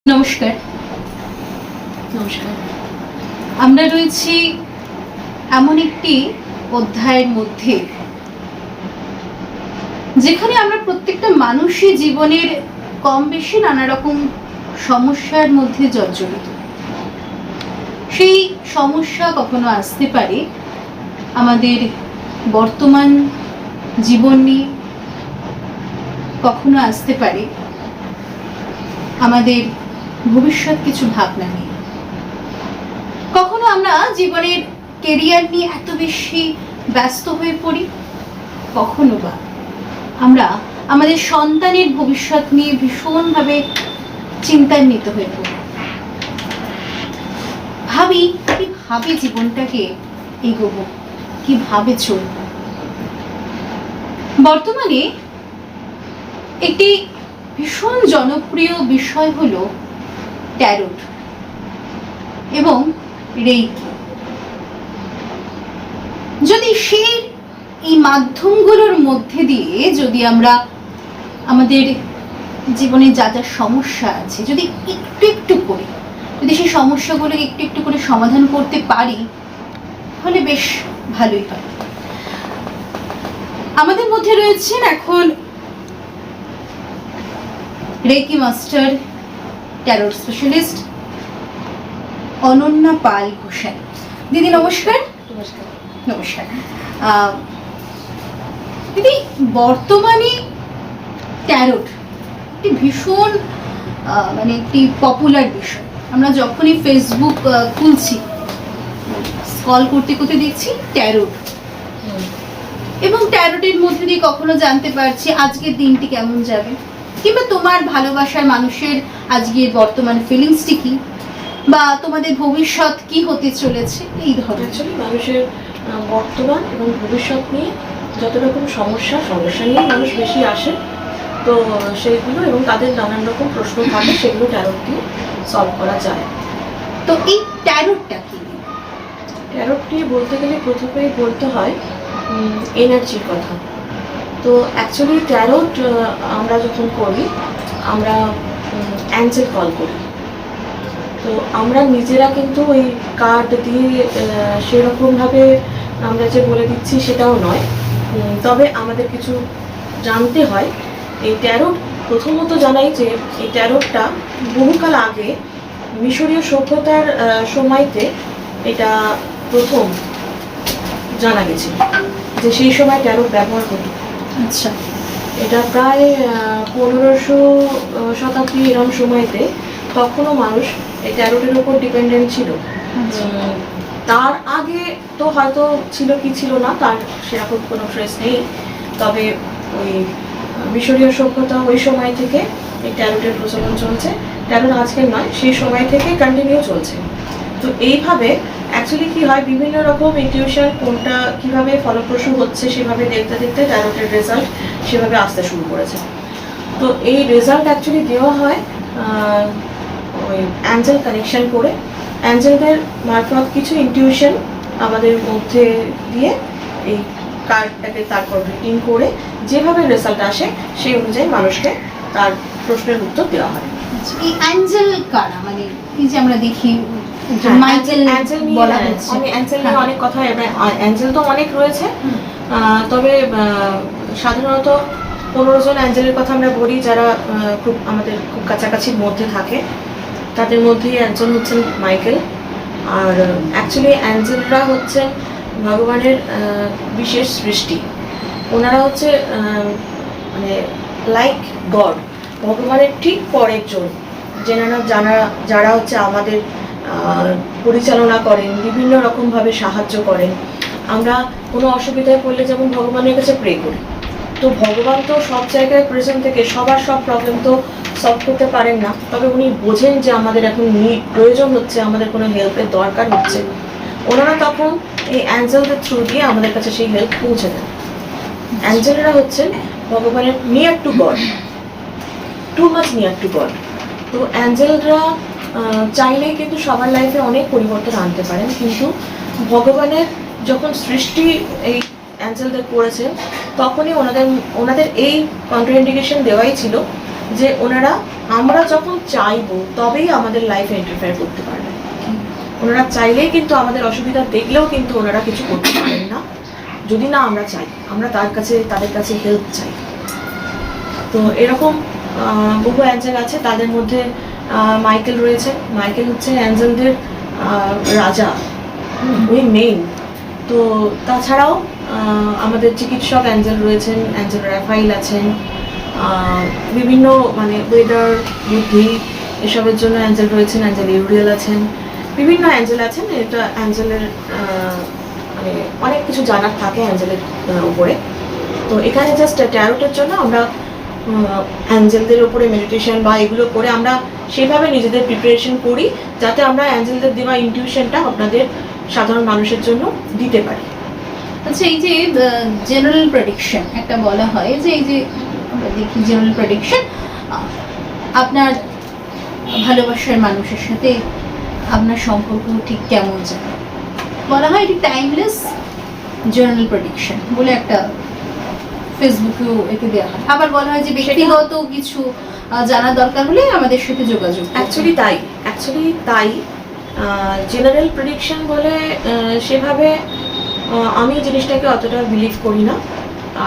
নমস্কার। আমরা রয়েছি এমন একটি অধ্যায়ের মধ্যে যেখানে আমরা প্রত্যেকটা মানুষই জীবনের কম বেশি নানা রকম সমস্যার মধ্যে জর্জরিত। সেই সমস্যা কখনো আসতে পারে আমাদের বর্তমান জীবন নিয়ে, কখনো আসতে পারে আমাদের ভবিষ্যৎ কিছু ভাবনা নিয়ে, কখনো আমরা জীবনের কেরিয়ার নিয়ে এত বেশি ব্যস্ত হয়ে পড়ি, কখনো বা আমরা আমাদের সন্তানের ভবিষ্যৎ নিয়ে ভীষণভাবে চিন্তান্বিত হয়ে পড়ি। ভাবি কিভাবে জীবনটাকে এগোবো, কিভাবে চলব। বর্তমানে একটি ভীষণ জনপ্রিয় বিষয় হলো ট্যারোট এবং রেইকি। যদি সেই এই মাধ্যমগুলোর মধ্যে দিয়ে যদি আমরা আমাদের জীবনে যা যা সমস্যা আছে যদি একটু একটু করে যদি সেই সমস্যাগুলো একটু একটু করে সমাধান করতে পারি তাহলে বেশ ভালোই হয়। আমাদের মধ্যে রয়েছেন এখন reiki master, tarot specialist Ananya Pal Ghoshal. দিদি নমস্কার। নমস্কার। নমস্কার দিদি, বর্তমানে ট্যারোট একটি ভীষণ মানে একটি পপুলার বিষয়। আমরা যখনই ফেসবুক খুলছি স্ক্রল করতে করতে দেখছি ট্যারোট, এবং ট্যারোটের মধ্যে দিয়ে কখনো জানতে পারছি আজকের দিনটি কেমন যাবে, কিংবা তোমার ভালোবাসার মানুষের আজকের বর্তমান ফিলিংসটি কি, বা তোমাদের ভবিষ্যৎ কি হতে চলেছে, এই ধরনের। অ্যাকচুয়ালি মানুষের বর্তমান এবং ভবিষ্যৎ নিয়ে যত রকম সমস্যা নিয়ে মানুষ বেশি আসে, তো সেইগুলো এবং তাদের নানান রকম প্রশ্ন থাকে, সেগুলো ট্যারোট দিয়ে সলভ করা যায়। তো এই ট্যারোটটা কি? ট্যারোট নিয়ে বলতে গেলে প্রথমেই বলতে হয় এনার্জির কথা। তো অ্যাকচুয়ালি ট্যারোট আমরা যখন করি আমরা অ্যাঞ্জেল কল করি। তো আমরা নিজেরা কিন্তু ওই কার্ড দিয়ে সেরকমভাবে আমরা যে বলে দিচ্ছি সেটাও নয়, তবে আমাদের কিছু জানতে হয়। এই ট্যারোট প্রথমত জানাই যে এই ট্যারোটটা বহুকাল আগে মিশরীয় সভ্যতার সময়তে এটা প্রথম জানা গেছে যে সেই সময় ট্যারোট ব্যবহার হতো। আচ্ছা, এটা প্রায় 1500 শতাব্দী এরকম সময়তে তখনও মানুষ এই ট্যারোটের উপর ডিপেন্ডেন্ট ছিল। তার আগে তো হয়তো ছিল কি ছিল না তার সেরকম কোনো ট্রেস নেই, তবে ওই মিশরীয় সভ্যতা ওই সময় থেকে এই ট্যারোটের প্রচলন চলছে। ট্যারোট আজকের নয়, সেই সময় থেকে কন্টিনিউ চলছে। তো এইভাবে অ্যাকচুয়ালি কি হয়, বিভিন্ন রকম ইনটিউশন কোনটা কিভাবে ফলপ্রসূ হচ্ছে সেভাবে দেখতে দেখতে ট্যারোটের রেজাল্ট সেভাবে আসতে শুরু করেছে। তো এই রেজাল্ট অ্যাকচুয়ালি দেওয়া হয় ওই অ্যাঞ্জেল কানেকশন করে, অ্যাঞ্জেলদের মারফত কিছু ইনটিউশন আমাদের মধ্যে দিয়ে এই কার্ডটাকে তারপর রিডিং করে যেভাবে রেজাল্ট আসে সেই অনুযায়ী মানুষকে তার প্রশ্নের উত্তর দেওয়া হয়। এই অ্যাঞ্জেল কারা, মানে এই যে আমরা দেখি অ্যাঞ্জেল নিয়ে অনেক কথা, অ্যাঞ্জেল তো অনেক রয়েছে, তবে সাধারণত 15 জন অ্যাঞ্জেলের কথা আমরা বলি যারা খুব আমাদের খুব কাছাকাছির মধ্যে থাকে। তাদের মধ্যেই একজন হচ্ছেন মাইকেল। আর অ্যাকচুয়ালি অ্যাঞ্জেলরা হচ্ছেন ভগবানের বিশেষ সৃষ্টি। ওনারা হচ্ছে মানে লাইক গড, ভগবানের ঠিক পরের জন, যারা হচ্ছে আমাদের পরিচালনা করেন, বিভিন্ন রকমভাবে সাহায্য করেন। আমরা কোনো অসুবিধায় পড়লে যেমন ভগবানের কাছে প্রে করি, তো ভগবান তো সব জায়গায় প্রেজেন্ট থেকে সবার সব প্রবলেম তো সলভ করতে পারেন না, তবে উনি বোঝেন যে আমাদের এখন প্রয়োজন হচ্ছে, আমাদের কোনো হেল্পের দরকার হচ্ছে। ওনারা তখন এই অ্যাঞ্জেলদের থ্রু দিয়ে আমাদের কাছে সেই হেল্প পৌঁছে দেন। অ্যাঞ্জেলরা হচ্ছেন ভগবানের near to god, too much near to god. তো অ্যাঞ্জেলরা চাইলেই কিন্তু সবার লাইফে অনেক পরিবর্তন আনতে পারেন, কিন্তু ভগবানের যখন সৃষ্টি এই অ্যাঞ্জেলদের করেছে তখনই ওনাদের এই কন্ট্রাইন্ডিকেশন দেওয়াই ছিল যে ওনারা আমরা যখন চাইবো তবেই আমাদের লাইফে ইন্টারফেয়ার করতে পারবে। ওনারা চাইলেই কিন্তু আমাদের অসুবিধা দেখলেও কিন্তু ওনারা কিছু করতে পারেন না, যদি না আমরা চাই, আমরা তাদের কাছে হেল্প চাই। তো এরকম বহু অ্যাঞ্জেল আছে, তাদের মধ্যে মাইকেল রয়েছে। মাইকেল হচ্ছে অ্যাঞ্জেলদের রাজা, উনি মেইন। তো তাছাড়াও আমাদের চিকিৎসক অ্যাঞ্জেল রয়েছেন, অ্যাঞ্জেল রাফাইল আছেন, বিভিন্ন মানে ওয়েদার, বুদ্ধি এসবের জন্য অ্যাঞ্জেল রয়েছেন, অ্যাঞ্জেল ইউরিয়েল আছেন, বিভিন্ন অ্যাঞ্জেল আছেন। এটা অ্যাঞ্জেলের মানে অনেক কিছু জানার থাকে অ্যাঞ্জেলের উপরে। তো এখানে জাস্ট ট্যারোটের জন্য আমরা অ্যাঞ্জেলদের উপরে মেডিটেশন বা এগুলো করে আমরা সেভাবে নিজেদের প্রিপারেশন করি যাতে আমরা অ্যাঞ্জেলদের দেওয়া ইনটিউশনটা আপনাদের সাধারণ মানুষের জন্য দিতে পারি। আচ্ছা, এই যে জেনারেল প্রেডিকশন একটা বলা হয়, যে এই যে আমরা দেখি জেনারেল প্রেডিকশন, আপনার ভালোবাসার মানুষের সাথে আপনার সম্পর্ক ঠিক কেমন যায়, বলা হয় এটি টাইমলেস জেনারেল প্রেডিকশন বলে একটা ফেসবুকেও একে দেওয়া হয়। আবার বলা হয় যে ব্যক্তিগত কিছু জানার দরকার হলে আমাদের সাথে যোগাযোগ। অ্যাকচুয়ালি তাই জেনারেল প্রেডিকশন বলে সেভাবে আমি জিনিসটাকে অতটা বিলিভ করি না।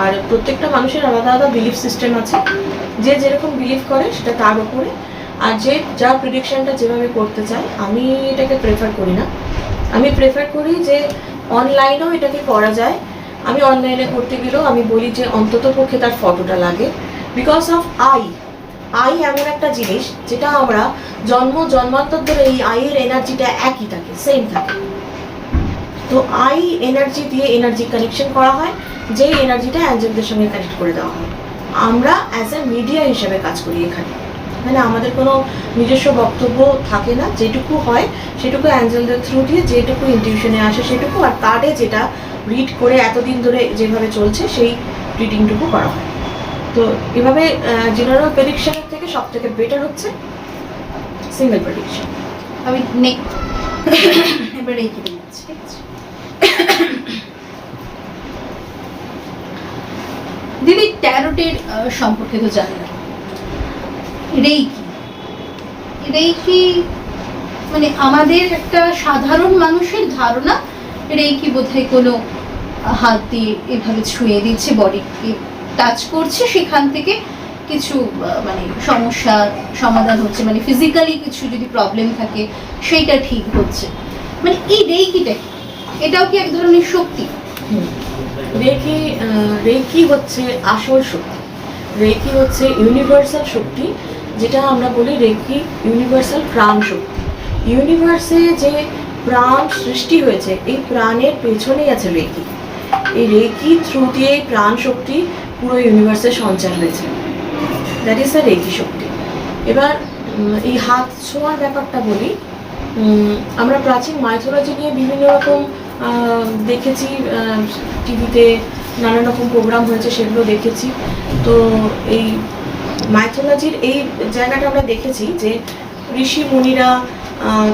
আর প্রত্যেকটা মানুষের আলাদা আলাদা বিলিফ সিস্টেম আছে, যে যেরকম বিলিভ করে সেটা তার উপরে। আর যে যা প্রেডিকশনটা যেভাবে করতে চায়, আমি এটাকে প্রেফার করি না। আমি প্রেফার করি যে অনলাইনেও এটাকে করা যায়। আমি অনলাইনে করতে গেলেও আমি বলি যে অন্তত পক্ষে তার ফটোটা লাগে, বিকজ অফ আই এমন একটা জিনিস যেটা আমরা জন্মান্তর ধরে এই আইয়ের এনার্জিটা একই থাকে, সেম থাকে। তো আই এনার্জি দিয়ে এনার্জি কানেকশন করা হয়, যে এনার্জিটা অ্যাঞ্জেলদের সঙ্গে কানেক্ট করে দেওয়া হয়। আমরা অ্যাজ এ মিডিয়া হিসেবে কাজ করি এখানে, মানে আমাদের কোনো নিজস্ব বক্তব্য থাকে না। যেটুকু হয় সেটুকু অ্যাঞ্জেলদের থ্রু দিয়ে যেটুকু ইনটিউশনে আসে সেটুকু, আর কার্ডে যেটা রিড করে এতদিন ধরে যেভাবে চলছে সেই রিডিংটুকু করা হয়। তো এভাবে জেনারেল প্রেডিকশনের থেকে সব থেকে বেটার হচ্ছে সিঙ্গেল প্রেডিকশন। আমি এবারে এই ঠিক আছে। দিদি, ট্যারোটের সম্পর্কে তো জানলাম, রেইকি মানে আমাদের একটা সাধারণ মানুষের ধারণা রেইকি বোধহয় কোনো হাত দিয়ে এভাবে ছুঁয়ে দিচ্ছে, বডিকে টাচ করছে, সেখান থেকে কিছু মানে সমস্যার সমাধান হচ্ছে, মানে ফিজিক্যালি কিছু যদি প্রবলেম থাকে সেইটা ঠিক হচ্ছে। মানে এই রেইকিটা কি, এটাও কি এক ধরনের শক্তি? রেইকি হচ্ছে আসল শক্তি। রেইকি হচ্ছে ইউনিভার্সাল শক্তি, যেটা আমরা বলি রেইকি ইউনিভার্সাল প্রাণ শক্তি। ইউনিভার্সে যে প্রাণ সৃষ্টি হয়েছে, এই প্রাণের পেছনেই আছে রেইকি। এই রেইকি থ্রু দিয়ে প্রাণ শক্তি পুরো ইউনিভার্সে সঞ্চার হয়েছে, দ্যাট ইজ দ্য রেইকি শক্তি। এবার এই হাত ছোঁয়ার ব্যাপারটা বলি। আমরা প্রাচীন মাইথোলজি নিয়ে বিভিন্ন রকম দেখেছি, টিভিতে নানান রকম প্রোগ্রাম হয়েছে, সেগুলো দেখেছি। তো এই মাইথোলজির এই জায়গাটা আমরা দেখেছি যে ঋষি মুনিরা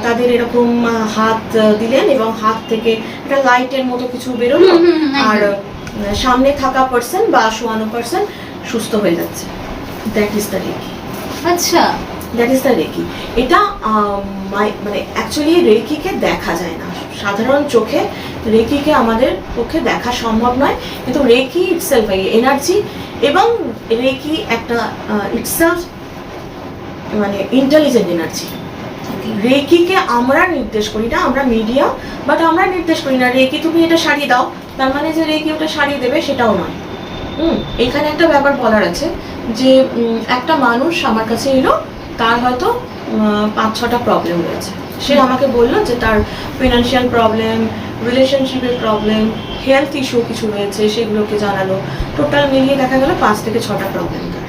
তাদের এরকম হাত দিলেন এবং হাত থেকে একটা লাইটের মতো কিছু বেরোলো, আর সামনে থাকা পার্সন বা শোয়ানো পার্সন সুস্থ হয়ে যাচ্ছে। That is the reiki. আচ্ছা, দ্যাট ইজ দ্য রেকি। এটা মানে অ্যাকচুয়ালি রেকিকে দেখা যায় না সাধারণ চোখে, রেকিকে আমাদের পক্ষে দেখা সম্ভব নয়, কিন্তু রেকি ইটসেলফ এনার্জি, এবং রেকি একটা ইটসেলফ মানে ইন্টেলিজেন্ট এনার্জি। রেকিকে আমরা নির্দেশ করি না, আমরা মিডিয়া, বাট আমরা নির্দেশ করি না রেকি তুমি এটা সারিয়ে দাও, তার মানে যে রেকি ওটা সারিয়ে দেবে সেটাও নয়। এখানে একটা ব্যাপার বলার আছে যে একটা মানুষ আমার কাছে এলো, তার হয়তো 5-6টা প্রবলেম রয়েছে। সে আমাকে বললো যে তার ফিনান্সিয়াল প্রবলেম, রিলেশনশিপের প্রবলেম, হেলথ ইস্যু কিছু রয়েছে, সেগুলোকে জানালো। টোটাল মিলিয়ে দেখা গেল 5 থেকে 6টা প্রবলেম তার।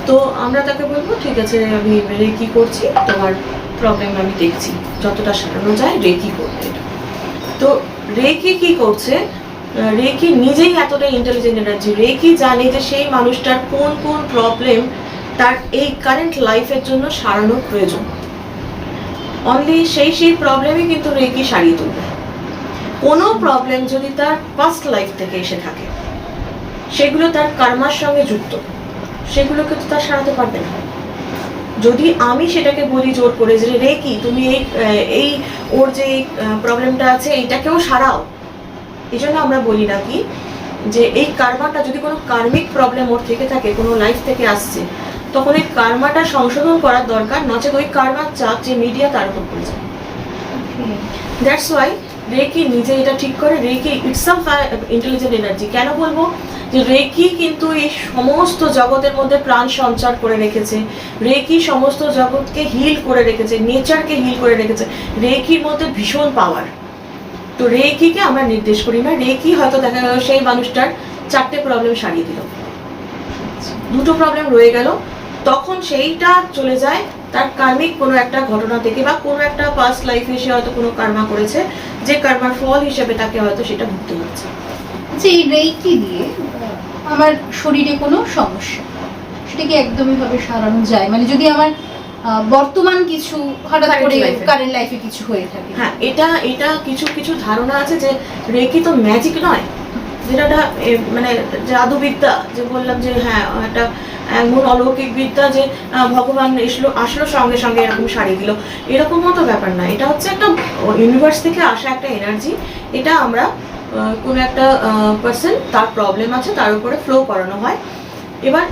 তো আমরা তাকে বলবো ঠিক আছে, আমি রেকি করছি, তোমার প্রবলেম আমি দেখছি, যতটা সারানো যায় রেকি করবে এটা। তো রেকি কি করছে, রেকি নিজেই এতটা ইন্টেলিজেন্ট এনার্জি। রেকি জানে যে সেই মানুষটার কোন কোন প্রবলেম তার এই কারেন্ট লাইফের জন্য সারানোর প্রয়োজন। অনলি সেই প্রবলেমই কিন্তু রেকি সারিয়ে তুলবে। কোনো প্রবলেম যদি তার পাস্ট লাইফ থেকে এসে থাকে, সেগুলো তার কর্মার সঙ্গে যুক্ত, সেগুলোকে তো তার সারাতে পারবে না। যদি আমি সেটাকে বলি জোর করে যে রেকি তুমি এই ওর যে প্রবলেমটা আছে এইটাকেও সারাও, এই জন্য আমরা বলি নাকি যে এই কার্মাটা যদি কোনো কার্মিক প্রবলেম ওর থেকে থাকে, কোনো লাইফ থেকে আসছে, তখন এই কার্মাটা সংশোধন করার দরকার, নচেত ওই কার্মার চাপ যে মিডিয়া তার উপর পড়ে যায়। দ্যাটস ওয়াই রেকি নিজে এটা ঠিক করে। Reiki itself intelligent energy. কেন বলবো যে রেকি কিন্তু এই সমস্ত জগতের মধ্যে প্রাণ সঞ্চার করে রেখেছে, রেকি সমস্ত জগৎকে হিল করে রেখেছে, নেচারকে হিল করে রেখেছে। রেকির মধ্যে ভীষণ পাওয়ার। তো রেকিকে আমরা নির্দেশ করি না, রেকি হয়তো দেখা গেল সেই মানুষটার 4টে প্রবলেম সারিয়ে দিল, 2টো প্রবলেম রয়ে গেল, তখন সেইটা চলে যায় তার কার্মিক কোনো একটা ঘটনা থেকে বা কোনো একটা পাস্ট লাইফে সে হয়তো কোনো কর্মা করেছে, যে কর্মার ফল হিসেবে তাকে হয়তো সেটা ভুগতে হচ্ছে। যে এই রেকি দিয়ে আমার শরীরে কোনো সমস্যা, সেটা কি একদমই ভাবে সারানো যায়? মানে যদি আমার বর্তমান কিছু হঠাৎ করে কারেন্ট লাইফে কিছু হয়ে থাকে। হ্যাঁ, এটা কিছু কিছু ধারণা আছে যে রেকি তো ম্যাজিক নয়, যেটা মানে জাদুবিদ্যা, যে বললাম যে হ্যাঁ একটা এমন অলৌকিক বিদ্যা যে ভগবান আসলো সঙ্গে সঙ্গে এরকম সারিয়ে দিল, এরকম মতো ব্যাপার না। এটা হচ্ছে একটা ইউনিভার্স থেকে আসা একটা এনার্জি। এটা আমরা কোনো একটা পার্সন তার প্রবলেম আছে তার উপরে ফ্লো করানো হয়, এবার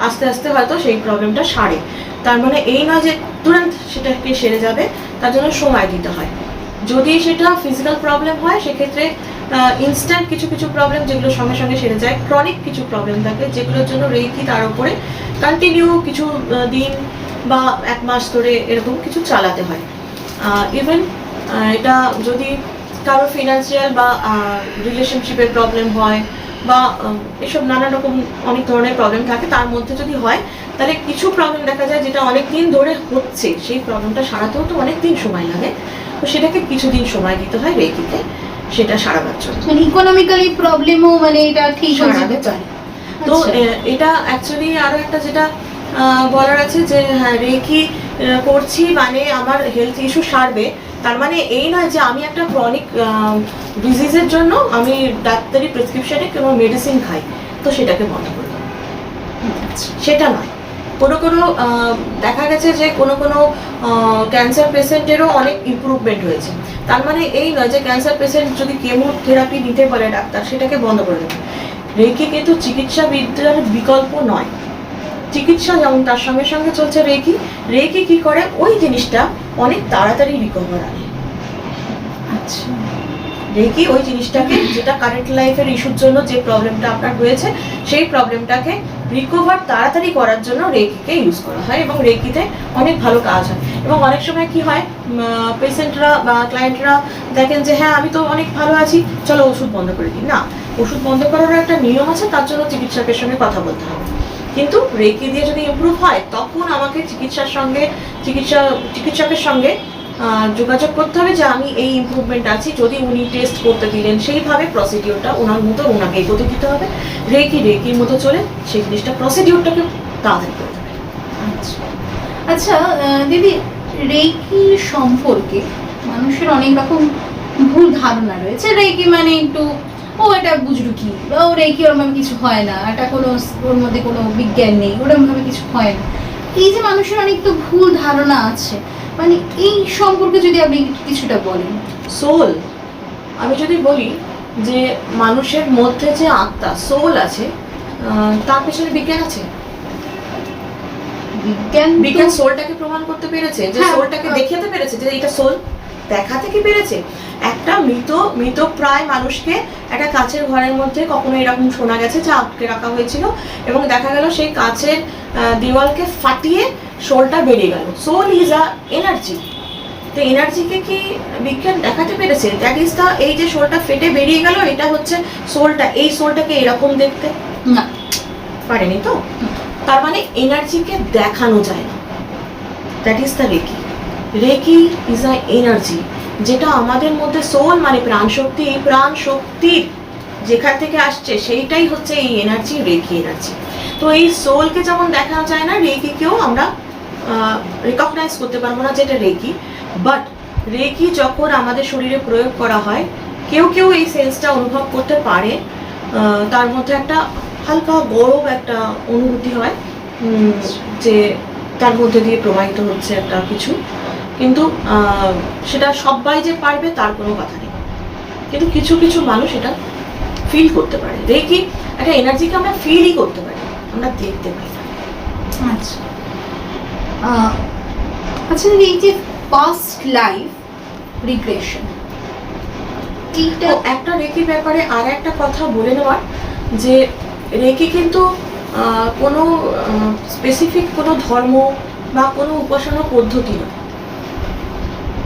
আস্তে আস্তে হয়তো সেই প্রবলেমটা সারে। তার মানে এই না যে তুরন্ত সেটাকে সেরে যাবে, তার জন্য সময় দিতে হয়। যদি সেটা ফিজিক্যাল প্রবলেম হয় সেক্ষেত্রে ইনস্ট্যান্ট কিছু কিছু প্রবলেম যেগুলো সঙ্গে সঙ্গে সেরে যায়, ক্রনিক কিছু প্রবলেম থাকে যেগুলোর জন্য রেকি তার উপরে কন্টিনিউ কিছু দিন বা 1 মাস ধরে এরকম কিছু চালাতে হয়। ইভেন এটা যদি কারো ফিনান্সিয়াল বা রিলেশনশিপের প্রবলেম হয় বা এসব নানা রকম অনেক ধরনের প্রবলেম থাকে, তার মধ্যে যদি হয় তাহলে কিছু প্রবলেম দেখা যায় যেটা অনেক দিন ধরে হচ্ছে, সেই প্রবলেমটা সারাতেও তো অনেক দিন সময় লাগে, তো সেটাকে কিছুদিন সময় দিতে হয় রেকিতে সেটা সারাবার জন্য। মানে ইকোনমিক্যালি প্রবলেমও মানে এটা ঠিক হয়ে যেতে পারে। তো এটা অ্যাকচুয়ালি আরো একটা যেটা বলার আছে যে হ্যাঁ রেকি করছি মানে আমার হেলথ ইস্যু সারবে, তার মানে এই নয় যে আমি একটা ক্রনিক ডিজিজের জন্য আমি ডাক্তারি প্রেসক্রিপশনে কোনো মেডিসিন খাই তো সেটাকে বন্ধ করে দেবো, সেটা নয়। কোনো কোনো দেখা গেছে যে কোনো কোনো ক্যান্সার পেশেন্টেরও অনেক ইমপ্রুভমেন্ট হয়েছে, তার মানে এই নয় যে ক্যান্সার পেশেন্ট যদি কেমোথেরাপি নিতে পারে ডাক্তার সেটাকে বন্ধ করে দেবে। রেকি কিন্তু চিকিৎসা বিদ্যার বিকল্প নয়। চিকিৎসা যেমন তার সঙ্গে সঙ্গে চলছে, রেকি রেকি কি করে ওই জিনিসটা অনেক তাড়াতাড়ি রিকভার আনে। আচ্ছা, রেকি ওই জিনিসটাকে, যেটা কারেন্ট লাইফের ইস্যুর জন্য যে প্রবলেমটা আপনার হয়েছে সেই প্রবলেমটাকে রিকভার তাড়াতাড়ি করার জন্য রেকিকে ইউজ করা হয় এবং রেকিতে অনেক ভালো কাজ হয়। এবং অনেক সময় কি হয়, পেশেন্টরা বা ক্লায়েন্টরা দেখেন যে হ্যাঁ আমি তো অনেক ভালো আছি, চলো ওষুধ বন্ধ করে দিই। না, ওষুধ বন্ধ করার একটা নিয়ম আছে, তার জন্য চিকিৎসকের সঙ্গে কথা বলতে হবে। কিন্তু রেকি দিয়ে যদি ইমপ্রুভ হয় তখন আমাকে চিকিৎসকের সঙ্গে যোগাযোগ করতে হবে যে আমি এই ইমপ্রুভমেন্ট আছি, যদি উনি টেস্ট করতে দিলেন সেইভাবে প্রসিডিওরটা ওনার মতো ওনাকে এগোতে দিতে হবে। রেকির মতো চলে সেই জিনিসটা প্রসিডিওরটাকে তাড়াতাড়ি করে দেবে। আচ্ছা দিদি, রেকি সম্পর্কে মানুষের অনেক রকম ভুল ধারণা রয়েছে। রেকি মানে একটু এটা বুঝলু কি, বা ও রেকি ওরকম কিছু হয় না, এটা কোনো ওর মধ্যে কোনো বিজ্ঞান নেই, ওরকম ভাবে কিছু হয় না। এই যে মানুষের অনেক তো ভুল ধারণা আছে, মানে এই সম্পর্কে যদি আপনি কিছুটা বলেন। সোল, আমি যদি বলি যে মানুষের মধ্যে যে আত্মা সোল আছে, তার পেছনে বিজ্ঞান আছে। বিজ্ঞান সোলটাকে প্রমাণ করতে পেরেছে, যে সোলটাকে দেখাতে পেরেছে যে এটা সোল, দেখাতে কি পেরেছে। একটা মৃত প্রায় মানুষকে একটা কাচের ঘরের মধ্যে কখনো এরকম শোনা গেছে যে আটকে রাখা হয়েছিল এবং দেখা গেল সেই কাচের দেওয়ালকে ফাটিয়ে সোলটা বেরিয়ে গেল। Soul is a energy. তো এনার্জিকে কি বিজ্ঞান দেখাতে পেরেছে? দ্যাট ইজ দা, এই যে সোলটা ফেটে বেরিয়ে গেল এটা হচ্ছে সোলটা, এই সোলটাকে এরকম দেখতে না পারেনি তো। তার মানে এনার্জিকে দেখানো যায় না। That is the reiki. Reiki is a energy, যেটা আমাদের মধ্যে সোল মানে প্রাণ শক্তি, এই প্রাণ শক্তির যেখান থেকে আসছে সেইটাই হচ্ছে এই এনার্জি, রেকি এনার্জি। তো এই সোলকে যেমন দেখানো যায় না, রেকিকেও আমরা রিকগনাইজ করতে পারবো না যেটা রেকি। বাট রেকি যখন আমাদের শরীরে প্রয়োগ করা হয়, কেউ কেউ এই সেন্সটা অনুভব করতে পারে, তার মধ্যে একটা হালকা গরম একটা অনুভূতি হয়, যে তার মধ্যে দিয়ে প্রবাহিত হচ্ছে একটা কিছু, কিন্তু সেটা সবাই যে পারবে তার কোনো কথা নেই, কিন্তু কিছু কিছু মানুষ এটা ফিল করতে পারে। রেকি একটা এনার্জিকে আমরা ফিলই করতে পারি, আমরা দেখতে পাই না। আচ্ছা আচ্ছা, এই যে পাস্ট লাইফ রিগ্রেশন, এইটা একটা রেকির ব্যাপারে আর একটা কথা বলে নেওয়ার, যে রেকি কিন্তু কোনো স্পেসিফিক কোনো ধর্ম বা কোনো উপাসনা পদ্ধতি নয়।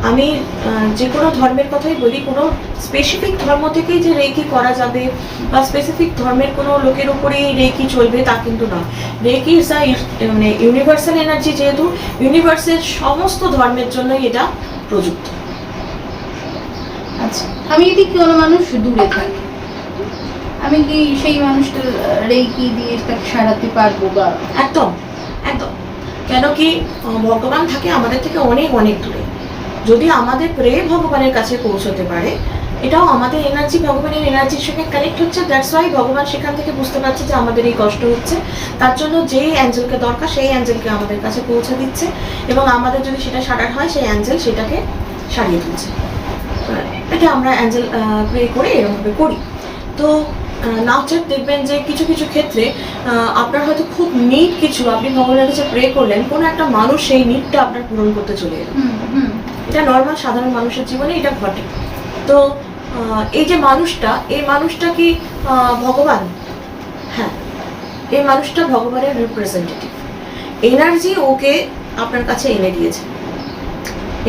আমি যে কোনো ধর্মের কথাই বলি, কোনো স্পেসিফিক ধর্ম থেকেই যে রেকি করা যাবে বা স্পেসিফিক ধর্মের কোনো লোকের উপরেই রেকি চলবে তা কিন্তু নয়। রেকি ইজ মানে ইউনিভার্সাল এনার্জি, যেহেতু ইউনিভার্সের সমস্ত ধর্মের জন্যই এটা প্রযুক্ত। আচ্ছা, আমি যদি কোনো মানুষ দূরে থাকে, আমি কি সেই মানুষটা রেকি দিয়ে তাকে সারাতে পারবো? বা একদম একদম, কেন কি ভগবান থাকে আমাদের থেকে অনেক অনেক দূরে। যদি আমাদের প্রে ভগবানের কাছে পৌঁছতে পারে, এটাও আমাদের এনার্জি ভগবানের এনার্জির সঙ্গে কানেক্ট হচ্ছে। দ্যাটস ওয়াই ভগবান সেখান থেকে বুঝতে পারছে যে আমাদের এই কষ্ট হচ্ছে, তার জন্য যে অ্যাঞ্জেলকে দরকার সেই অ্যাঞ্জেলকে আমাদের কাছে পৌঁছে দিচ্ছে, এবং আমাদের যদি সেটা সারার হয় সেই অ্যাঞ্জেল সেটাকে সারিয়ে তুলছে। এটা আমরা অ্যাঞ্জেল প্রে করে এরকমভাবে করি। তো নাওচার দেখবেন যে কিছু কিছু ক্ষেত্রে আপনার হয়তো খুব নিড কিছু, আপনি ভগবানের কাছে প্রে করলেন, কোনো একটা মানুষ সেই নিডটা আপনার পূরণ করতে চলে এলো। এটা নর্মাল সাধারণ মানুষের জীবনে এটা ঘটে। তো এই যে মানুষটা, এই মানুষটা কি ভগবান? হ্যাঁ, এই মানুষটা ভগবানের রিপ্রেজেন্টেটিভ, এনার্জি ওকে আপনার কাছে এনে দিয়েছে,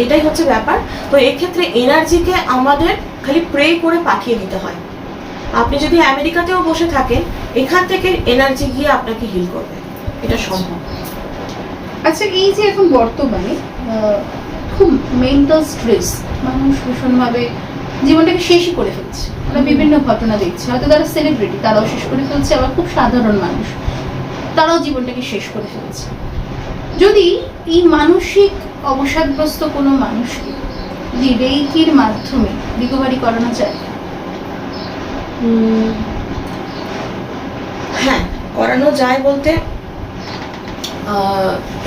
এটাই হচ্ছে ব্যাপার। তো এক্ষেত্রে এনার্জিকে আমাদের খালি প্রে করে পাঠিয়ে দিতে হয়। আপনি যদি আমেরিকাতেও বসে থাকেন, এখান থেকে এনার্জি গিয়ে আপনাকে হিল করবে, এটা সম্ভব। আচ্ছা, এই যে এখন বর্তমানে খুব মেন্টাল স্ট্রেস, মানুষ ভীষণভাবে জীবনটাকে শেষই করে ফেলছে। আমরা বিভিন্ন ঘটনা দেখছি, হয়তো তারা সেলিব্রিটি, তারাও শেষ করে ফেলছে, আবার খুব সাধারণ মানুষ তারাও জীবনটাকে শেষ করে ফেলছে। যদি এই মানসিক অবসাদগ্রস্ত কোনো মানুষকে যে রেইকির মাধ্যমে রিকভারি করানো যায়? হ্যাঁ, করানো যায় বলতে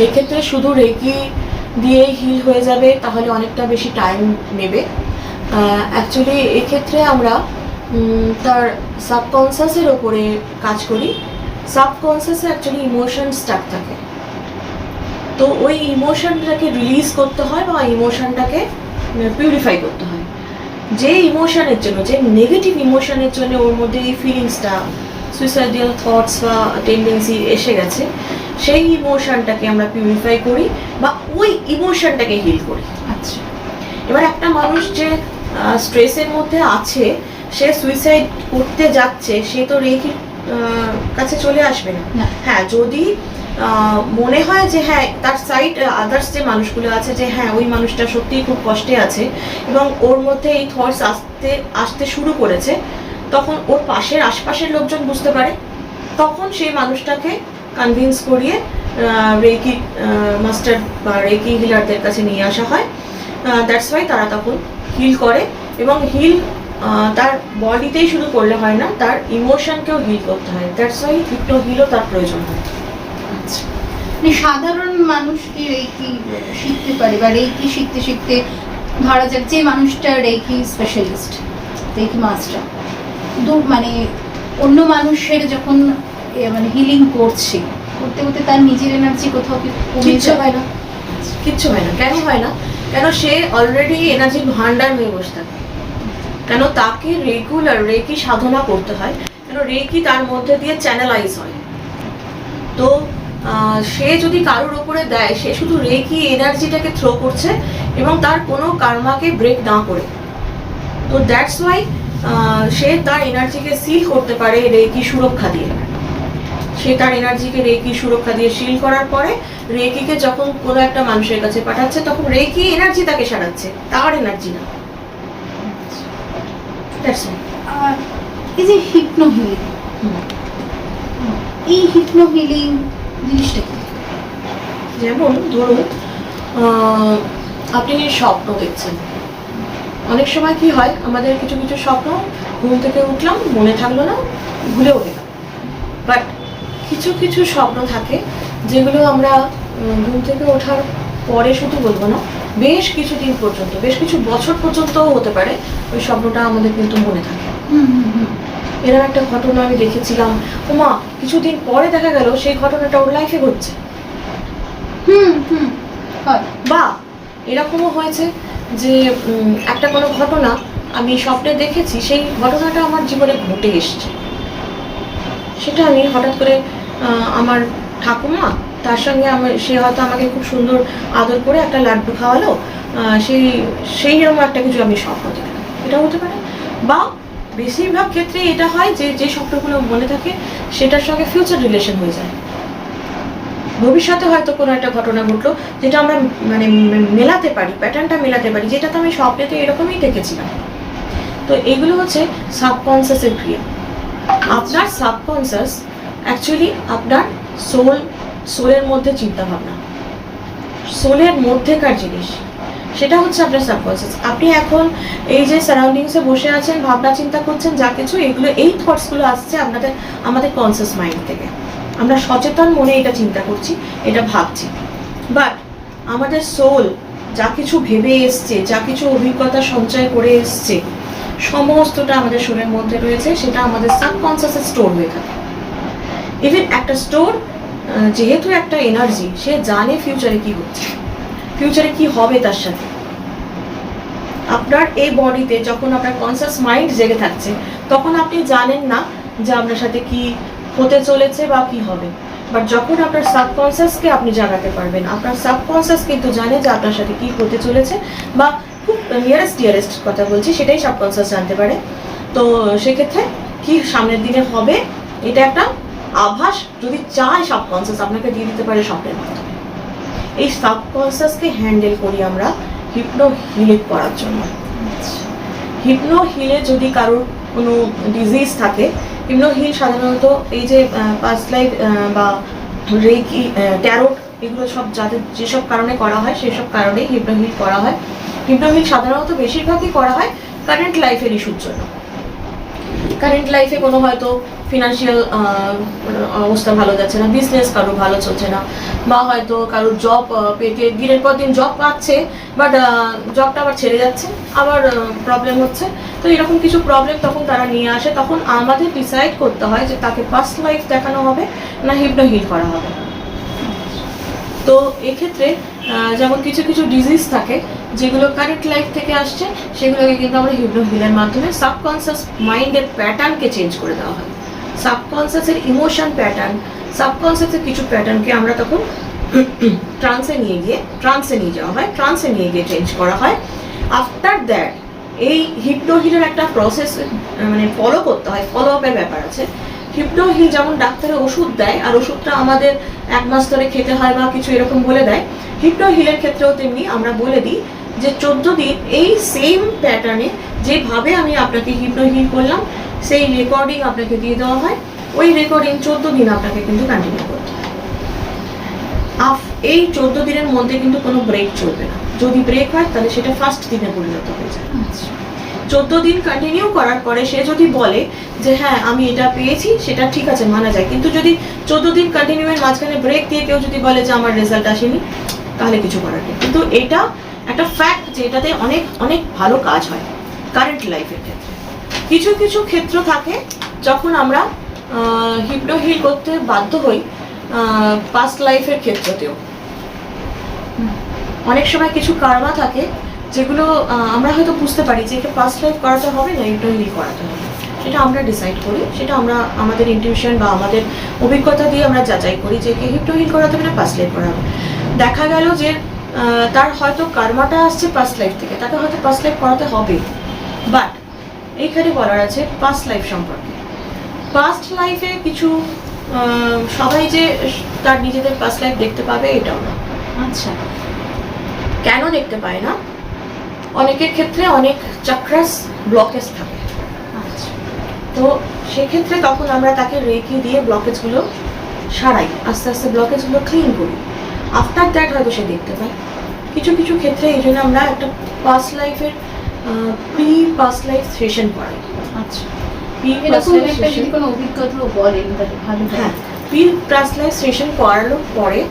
এক্ষেত্রে শুধু রেকি দিয়ে হিল হয়ে যাবে তাহলে অনেকটা বেশি টাইম নেবে। অ্যাকচুয়ালি এক্ষেত্রে আমরা তার সাবকনসিয়াসের ওপরে কাজ করি। সাবকনসিয়াসে অ্যাকচুয়ালি ইমোশন স্টাক থাকে, তো ওই ইমোশনটাকে রিলিজ করতে হয় বা ইমোশনটাকে পিউরিফাই করতে হয়। যে ইমোশনের জন্য, যে নেগেটিভ ইমোশনের জন্য ওর মধ্যে এই ফিলিংসটা, সুইসাইডাল থটস বা টেন্ডেন্সি এসে গেছে, সেই ইমোশনটাকে আমরা পিউরিফাই করি বা ওই ইমোশনটাকে হিল করি। আচ্ছা, এবার একটা মানুষ যে স্ট্রেসের মধ্যে আছে, সে সুইসাইড করতে যাচ্ছে, সে তো রেকির কাছে চলে আসবে না। হ্যাঁ, যদি মনে হয় যে হ্যাঁ তার সাইড আদার্স যে মানুষগুলো আছে, যে হ্যাঁ ওই মানুষটা সত্যিই খুব কষ্টে আছে এবং ওর মধ্যে এই থটস আসতে শুরু করেছে, তখন ওর পাশের আশপাশের লোকজন বুঝতে পারে, তখন সেই মানুষটাকে কনভিন্স করিয়ে রেকি মাস্টার বা রেকি হিলারদের কাছে নিয়ে আসা হয়। দ্যাটস ওয়াই তারা তখন হিল করে, এবং হিল তার বডিতেই শুধু করলে হয় না, তার ইমোশনকেও হিল করতে হয়। দ্যাটস ওয়াই হিপনো হিলও তার প্রয়োজন হয়। সাধারণ মানুষ কি রেকি শিখতে পারে, বা রেকি শিখতে শিখতে ধরা যাক যে মানুষটা রেকি স্পেশালিস্ট, রেকি মাস্টার, মানে অন্য মানুষের যখন মানে হিলিং করছে, করতে করতে তার নিজের এনার্জি কোথাও কিচ্ছু হয় না, কিচ্ছু হয় না। কেন হয় না? কেন সে অলরেডি এনার্জির ভান্ডার হয়ে বসে থাকে। কেন তাকে রেগুলার রেকি সাধনা করতে হয়, কেন রেকি তার মধ্যে দিয়ে চ্যানেলাইজ হয়। তো সে যদি কারোর উপরে দেয়, সে শুধু রেকি এনার্জিটাকে থ্রো করছে এবং তার কোনো কার্মাকে ব্রেক না করে। তো দ্যাটস ওয়াই সে তার এনার্জিকে সিল করতে পারে রেকি সুরক্ষা দিয়ে। সে তার এনার্জিকে রেকি সুরক্ষা দিয়ে সিল করার পরে রেকিকে যখন কোনো একটা মানুষের কাছে পাঠাচ্ছে, তখন রেকি এনার্জি তাকে সারাচ্ছে, তার এনার্জি না। এই যে হিপনো হিলিং, এই হিপনো হিলিং জিনিসটা কি? যেমন ধরুন আপনি স্বপ্ন দেখছেন, অনেক সময় কি হয় আমাদের কিছু কিছু স্বপ্ন ঘুম থেকে উঠলাম মনে থাকলো না, ভুলেও গেলাম। বাট কিছু কিছু স্বপ্ন থাকে যেগুলো আমরা ঘুম থেকে ওঠার পরে শুধু বলবো না, বেশ কিছুদিন পর্যন্ত, বেশ কিছু বছর পর্যন্তও হতে পারে ওই স্বপ্নটা আমাদের কিন্তু মনে থাকে। এরকম একটা ঘটনা আমি দেখেছিলাম, ওমা কিছুদিন পরে দেখা গেল সেই ঘটনাটা ওর লাইফে ঘটছে। বা এরকমও হয়েছে যে একটা কোনো ঘটনা আমি স্বপ্নে দেখেছি, সেই ঘটনাটা আমার জীবনে ঘটে এসছে। সেটা আমি হঠাৎ করে আমার ঠাকুমা, তার সঙ্গে সে হয়তো আমাকে খুব সুন্দর আদর করে একটা লাড্ডু খাওয়ালো, সেই এরকম একটা কিছু আমি স্বপ্ন দেখলাম, এটা হতে পারে। বা বেশিরভাগ ক্ষেত্রে এটা হয় যে স্বপ্নগুলো মনে থাকে সেটার সঙ্গে ফিউচার রিলেশন হয়ে যায়। ভবিষ্যতে হয়তো কোনো একটা ঘটনা ঘটলো যেটা আমরা মানে মেলাতে পারি, প্যাটার্নটা মেলাতে পারি, যেটা তো আমি স্বপ্নেতে এরকমই দেখেছিলাম। তো এগুলো হচ্ছে সাবকনসিয়াসের ক্রিয়া। আপনার সাবকনসিয়াস অ্যাকচুয়ালি আপনার সোলের মধ্যে চিন্তা ভাবনা, সোলের মধ্যেকার জিনিস, সেটা হচ্ছে আপনার সাবকনসিয়াস। আপনি এখন এই যে সারাউন্ডিংসে বসে আছেন, ভাবনা চিন্তা করছেন, যা কিছু এগুলো, এই থটসগুলো আসছে আমাদের কনসিয়াস মাইন্ড থেকে। আমরা সচেতন মনে এটা চিন্তা করছি, এটা ভাবছি। বাট আমাদের সোল যা কিছু ভেবে এসছে, যা কিছু অভিজ্ঞতা সঞ্চয় করে এসছে, সমস্তটা আমাদের সোলের মধ্যে রয়েছে, সেটা আমাদের সাবকনসিয়াসে স্টোর হয়ে থাকে। ইভেন একটা স্টোর, যেহেতু একটা এনার্জি, সে জানে ফিউচারে কি হচ্ছে, ফিউচারে কি হবে তার সাথে। আপনার এই বডিতে যখন আপনার কনসিয়াস মাইন্ড জেগে থাকছে, তখন আপনি জানেন না যে আপনার সাথে কি হতে চলেছে বা কি হবে। বাট যখন আপনার সাবকনসিয়াসকে আপনি জাগাতে পারবেন, আপনার সাবকনসিয়াস কিন্তু জানে যে আপনার সাথে কি হতে চলেছে, বা খুব ডিয়ারেস্ট কথা বলছি, সেটাই সাবকনসিয়াস জানতে পারে। তো সেক্ষেত্রে কি সামনের দিনে হবে, এটা একটা আভাস যদি চায় সাবকনসিয়াস আপনাকে দিয়ে দিতে পারে স্বপ্নের মাধ্যমে। এই সাবকনসিয়াসকে হ্যান্ডেল করি আমরা হিপনো হিলিং করার জন্য। হিপনো হিলে যদি কারোর কোনো ডিজিজ থাকে, হিপনো হিল সাধারণত এই যে পাস্ট লাইফ বা রেকি, ট্যারোট, এগুলো সব যাদের যেসব কারণে করা হয় সেসব কারণেই হিপনো হিল করা হয়। হিপনো হিল সাধারণত বেশিরভাগই করা হয় কারেন্ট লাইফের ইস্যুর জন্য। কারেন্ট লাইফে কোনো হয়তো ফিনান্সিয়াল অবস্থা ভালো যাচ্ছে না, বিজনেস কারো ভালো চলছে না, বা হয়তো কারো জব পেতে দিনের পর দিন জব পাচ্ছে, বাট জবটা আবার ছেড়ে যাচ্ছে, আবার প্রবলেম হচ্ছে। তো এরকম কিছু প্রবলেম তখন তারা নিয়ে আসে, তখন আমাদের ডিসাইড করতে হয় যে তাকে পাস্ট লাইফ দেখানো হবে না হিপনো হিল করা হবে। তো এক্ষেত্রে যেমন কিছু কিছু ডিজিজ থাকে যেগুলো কারেন্ট লাইফ থেকে আসছে, সেগুলোকে কিন্তু আমরা হিপনো হিলের মাধ্যমে সাবকনসিয়াস মাইন্ডের প্যাটার্নকে চেঞ্জ করে দেওয়া হয়। সাবকনসিয়াসের ইমোশন প্যাটার্ন, সাবকনসিয়াসের কিছু প্যাটার্নকে আমরা তখন ট্রান্সে নিয়ে যাওয়া হয়, ট্রান্সে নিয়ে গিয়ে চেঞ্জ করা হয়। আফটার দ্যাট এই হিপনো হিলের একটা প্রসেস মানে ফলো করতে হয়, ফলো আপের ব্যাপার আছে। হিপনো হিল যেমন ডাক্তারে ওষুধ দেয়, আর ওষুধটা আমাদের 1 মাস ধরে খেতে হয় বা কিছু এরকম বলে দেয়, হিপনো হিলের ক্ষেত্রেও তেমনি আমরা বলে দিই যে 14 দিন এই সেম প্যাটার্নে যেভাবে আমি আপনাকে হিপনো হিল করলাম, সেই রেকর্ডিং আপনাকে দিয়ে দেওয়া হয়। ওই রেকর্ডিং 14 দিন আপনাকে কিন্তু কন্টিনিউ করতে হয়। এই 14 দিনের মধ্যে কিন্তু কোনো ব্রেক চলবে না। যদি ব্রেক হয় তাহলে সেটা ফার্স্ট দিনে পরিণত হয়ে যায়। 14 দিন কন্টিনিউ করার পরে সে যদি বলে যে হ্যাঁ আমি এটা পেয়েছি, সেটা ঠিক আছে, মানা যায়। কিন্তু যদি 14 দিন কন্টিনিউয়ের মাঝখানে ব্রেক দিয়ে কেউ যদি বলে যে আমার রেজাল্ট আসেনি, তাহলে কিছু করার নেই। কিন্তু এটা একটা ফ্যাক্ট যে এটাতে অনেক অনেক ভালো কাজ হয় কারেন্ট লাইফের ক্ষেত্রে। কিছু কিছু ক্ষেত্র থাকে যখন আমরা হিপনো হিল করতে বাধ্য হই পাস্ট লাইফের ক্ষেত্রতেও। অনেক সময় কিছু কার্মা থাকে যেগুলো আমরা হয়তো বুঝতে পারি যে একে পাস্ট লাইফ করাতে হবে না হিপনো হিল করাতে হবে, সেটা আমরা ডিসাইড করি, সেটা আমরা আমাদের ইনটিউশন বা আমাদের অভিজ্ঞতা দিয়ে আমরা যাচাই করি যে একে হিপনো হিল করাতে হবে না পাস্ট লাইফ করা হবে। দেখা গেল যে তার হয়তো কার্মাটা আসছে পাস্ট লাইফ থেকে, তাকে হয়তো পাস্ট লাইফ করাতে হবে। বাট এইখানে বলার আছে পাস্ট লাইফ সম্পর্কে। পাস্ট লাইফে কিছু সবাই যে তার নিজেদের পাস্ট লাইফ দেখতে পাবে এটাও না। আচ্ছা, কেন দেখতে পায় না? অনেকের ক্ষেত্রে অনেক চাক্রাস ব্লকেজ থাকে। আচ্ছা, তো সেক্ষেত্রে তখন আমরা তাকে রেকি দিয়ে ব্লকেজগুলো সারাই, আস্তে আস্তে ব্লকেজগুলো ক্লিন করি। আফটার দ্যাট হয়তো সে দেখতে পায়। কিছু কিছু ক্ষেত্রে এই জন্য আমরা একটা পাস্ট লাইফের প্রি পাস্ট লাইফ সেশন করাই। আচ্ছা, এরকম একটা যদি কোনো অভিজ্ঞতা বলেন তাহলে ভালো হয়। প্রি পাস্ট লাইফ সেশন করানোর পরে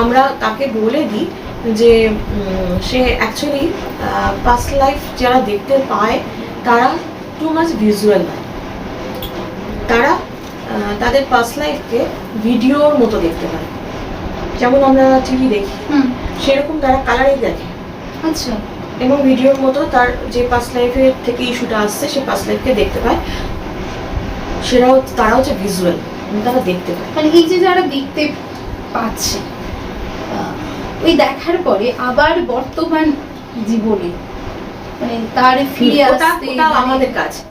আমরা তাকে বলে দিই যে সে অ্যাকচুয়ালি পাস্ট লাইফ যারা দেখতে পায় তারা টু মাচ ভিজুয়াল নয়, তারা তাদের পাস্ট লাইফকে ভিডিওর মতো দেখতে পায়, যেমন আমরা টিভি দেখি সেরকম তারা কালারে দেখে। আচ্ছা। এবং ভিডিওর মতো তার যে পাস্ট লাইফের থেকে ইস্যুটা আসছে সে পাস্ট লাইফকে দেখতে পায়, তারা হচ্ছে ভিজুয়াল, তারা দেখতে পায়। মানে এই যে যারা দেখতে পাচ্ছে, ওই দেখার পরে আবার বর্তমান জীবনে মানে তার ফিরে আসতে আমাদের কাজ।